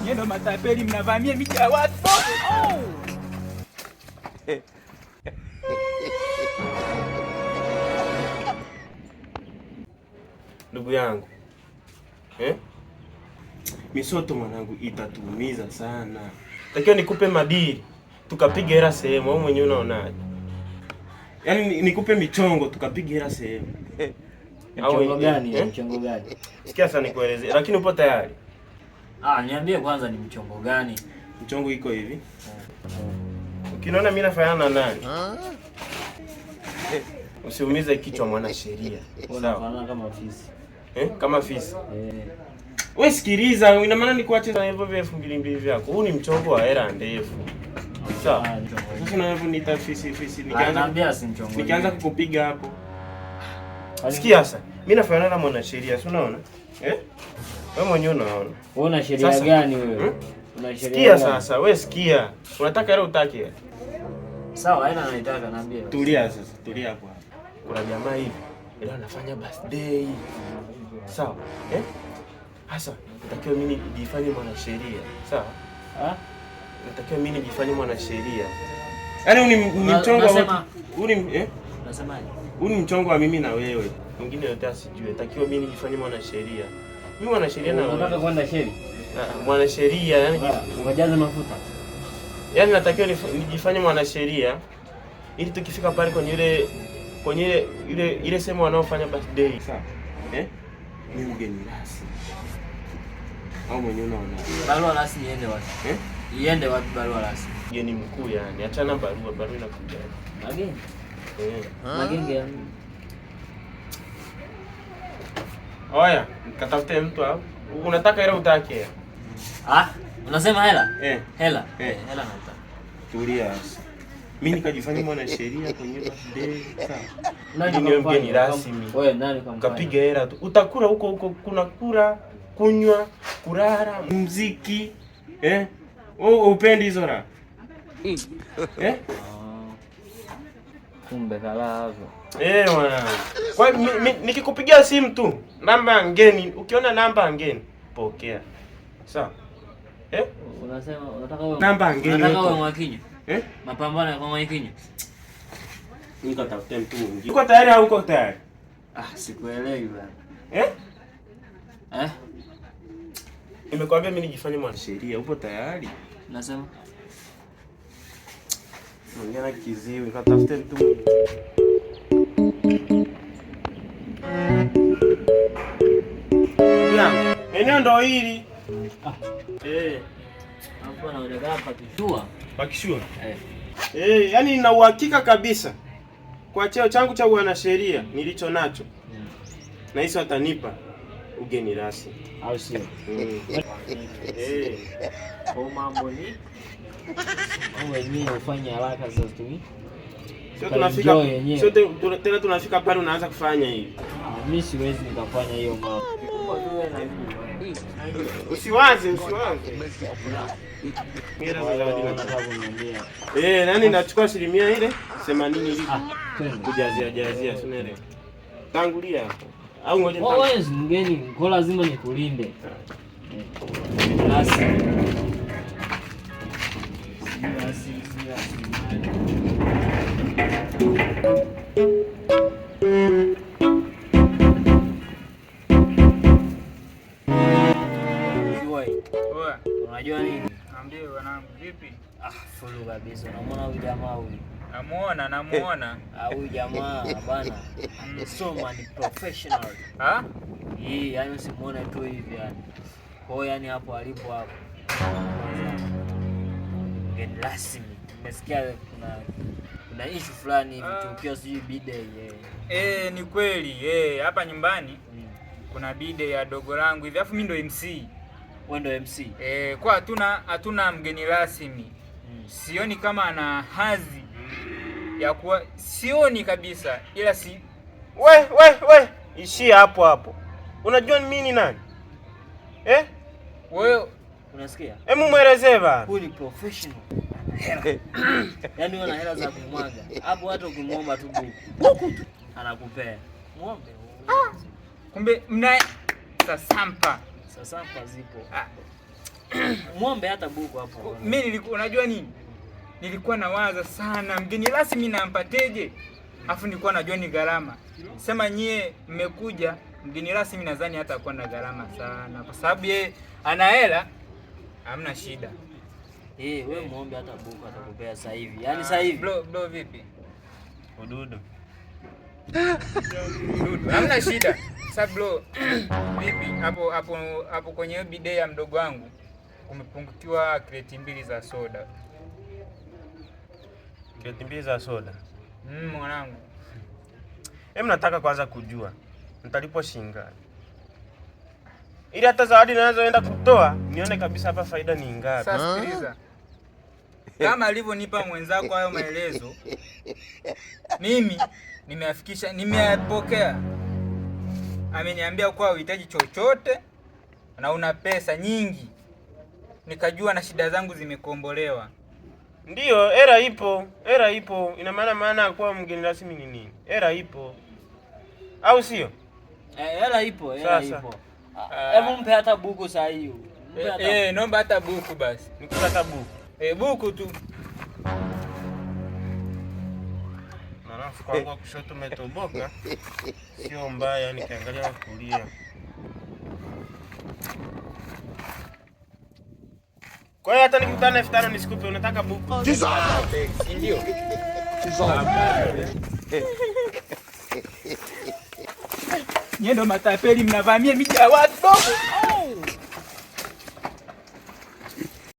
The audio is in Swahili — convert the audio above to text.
Nyendo matapeli mnavamia miti ya watu. Oh! Ndugu yangu. Misoto mwanangu itatuumiza sana. Takiwa nikupe madili, tukapiga hela sehemu au mwenyewe unaonaje? Yaani nikupe michongo tukapiga hela sehemu. Mchongo gani? Mchongo gani? Sikia sana nikuelezee, lakini upo tayari? Niambie kwanza ni mchongo gani? Mchongo iko hivi. Ukiniona mimi nafanana na nani? Usiumize kichwa mwanasheria. Unafanana kama fisi. Kama fisi. Wewe sikiliza, ina maana nikuache na hivyo vya 2000 vyako. Huu ni mchongo wa hela ndefu. Sawa. Sasa na hivyo nita fisi nikianza kukupiga hapo. Sikia sasa. Mimi nafanana na mwanasheria, si unaona? Wewe mwenyewe unaona. Wewe una sheria gani wewe? Una sheria. Sikia sasa, wewe sikia. Unataka hela utaki hela? Sawa, hela naitaka naambia. Tulia sasa, tulia hapo. Kuna jamaa hivi, leo anafanya birthday. Sawa? Sasa, natakiwa mimi nijifanye mwanasheria. Sawa? Natakiwa mimi nijifanye mwanasheria. Yaani ni mchongo wa Unasemaje? Huu ni mchongo wa mimi na wewe. Mwingine yote asijue. Natakiwa mimi nijifanye mwanasheria. Mimi mwanasheria na wewe. Unataka kwenda sheria? Mwanasheria, yani ungejaza mafuta. Yaani natakiwa nijifanye mwanasheria ili tukifika pale kwenye ile sehemu wanaofanya birthday. Sawa? Ni mgeni rasmi. Au mwenyewe unaona. Barua rasmi iende wapi? Iende wapi barua rasmi? Mgeni mkuu yani. Achana barua inakuja. Mageni? Magenge yani. Oya, nikatafute mtu hapo. Unataka hela utaki hela? Unasema hela? Hela. Hela nataka. Tulia sasa. Mimi nikajifanya mwanasheria kwenye birthday. Sawa. Ndio mgeni rasmi. Wewe nani kamfanya? Kapiga hela tu. Utakula huko kuna kula, kunywa, kulala, muziki. Wewe upendi hizo raha? Kumbe kalazo. Mwana. Kwa nikikupigia simu tu, namba ya ngeni, ukiona namba ya ngeni, pokea. Sawa? Unasema unataka wewe namba ya ngeni. Unataka wewe Mwakinyo? Mapambano kwa Mwakinyo. Nikatafuta mtu mwingine. Uko tayari au uko tayari? Sikuelewi bwana. Nimekwambia mimi nijifanye mwanasheria, upo tayari? Nasema. Ongea kiziwi, nikatafuta mtu mwingine. Eneo ndo hili. Hapo anaonekana pakishua. Pakishua? Yaani nina uhakika kabisa kwa cheo changu cha wanasheria nilicho nacho. Na hizo atanipa ugeni rasmi. Au sio? Kwa mambo ni wenyewe ufanye haraka sasa tu. Sio tena tunafika pale unaanza kufanya hivi. Mimi siwezi nikafanya hiyo mambo. Usiwaze. Nani nachukua asilimia ile 80 hivi. Kujazia sunere. Tangulia hapo. Au ngoja wewe mgeni, kwa lazima nikulinde. Basi. Unajua nini? Niambie wanangu, vipi? Fulu kabisa. Unamuona huyu jamaa huyu? Namuona. Huyu jamaa bana. Soma ni professional. Yani usimuone tu hivi yani. Kwa hiyo yani hapo alipo hapo. Ngeni rasmi. Nimesikia kuna issue fulani hivi tukio sijui birthday. Ni kweli. Hapa nyumbani kuna birthday ya dogo langu hivi. Alafu mimi ndo MC. Wewe ndo MC? Kwa hatuna mgeni rasmi. Sioni kama ana hadhi ya kuwa, sioni kabisa, ila si we ishia hapo. Unajua mimi ni nani? Wewe unasikia? Hebu muelezee bana. Huyu ni professional. Yaani una hela za kumwaga. Hapo hata ukimwomba tu buku anakupea. Muombe. Kumbe mna sasampa zipo. muombe hata buku hapo. Mimi nilikuwa unajua nini? Nilikuwa nawaza sana mgeni rasmi nampateje? Afu nilikuwa najua ni gharama. Sema nyie mmekuja mgeni rasmi nadhani hata kuwa na gharama sana kwa sababu yeye ana hela, hamna shida. Wewe muombe hata buku atakupea sasa hivi. Yaani sasa hivi. Bro vipi? Ududu. Hamna shida. Sasa bro, vipi? Hapo kwenye bidei ya mdogo wangu kumepungukiwa kreti 2 za soda. Kreti 2 za soda? Mwanangu. Nataka kwanza kujua nitalipwa shilingi ngapi? Ili hata zawadi ninazoenda kutoa nione kabisa hapa faida ni ngapi. Sasa sikiliza. Kama alivyonipa mwenzako hayo maelezo, mimi nimeafikisha, nimeyapokea. Ameniambia kwa uhitaji chochote na una pesa nyingi. Nikajua na shida zangu zimekombolewa. Ndio, era ipo. Ina maana kuwa mgeni rasmi ni nini? Era ipo. Au sio? Era ipo. Hebu mpe hata buku saa hiyo. Naomba hata buku basi. Nikupe hata buku. Buku tu. Alafu kwa kushoto umetoboka. Sio mbaya, nikiangalia kulia. Kwa hiyo hata nikikutana 5000 nisikupe, unataka buku? Ndio. Nyendo matapeli mnavamia miji ya watu.